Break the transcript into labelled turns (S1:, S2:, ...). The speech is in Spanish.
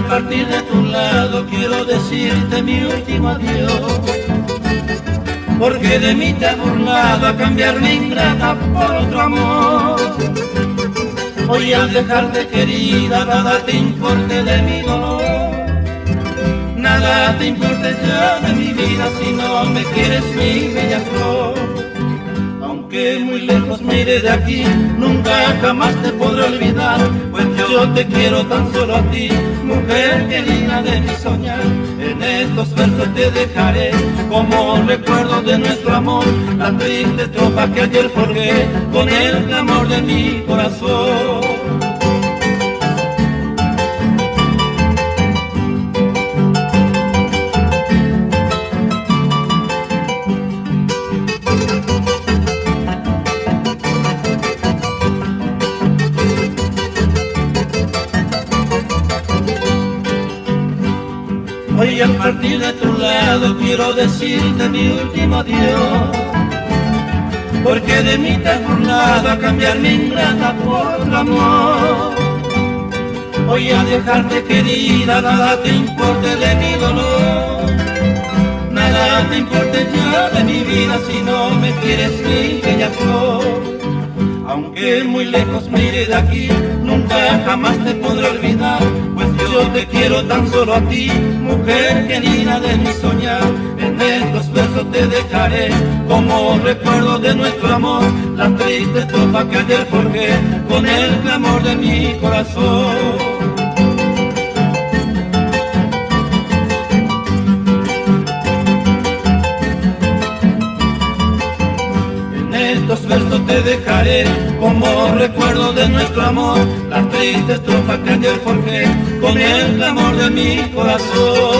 S1: partir de tu lado quiero decirte mi último adiós, porque de mí te has burlado a cambiarme ingrata por otro amor. Hoy al dejarte querida nada te importe de mi dolor, nada te importe ya de mi vida si no me quieres mi bella flor. Aunque muy lejos me iré de aquí, nunca jamás te podré olvidar, pues yo te quiero tan solo a ti, mujer querida de mi soñar. En estos versos te dejaré como recuerdo de nuestro amor, la triste tropa que ayer forjé con el clamor de mi corazón. Hoy al partir de tu lado quiero decirte mi último adiós, porque de mí te has burlado a cambiar mi ingrata por otro amor. Hoy al dejarte querida nada te importe de mi dolor, nada te importe ya de mi vida si no me quieres mi bella flor. Aunque muy lejos me iré de aquí, nunca jamás te podré olvidar, pues yo te quiero tan solo a ti, mujer querida de mi soñar. En estos versos te dejaré como recuerdo de nuestro amor, la triste tropa que ayer forjé con el clamor de mi corazón. Estos versos te dejaré como recuerdo de nuestro amor, la triste estrofa que ayer forjé con el clamor de mi corazón.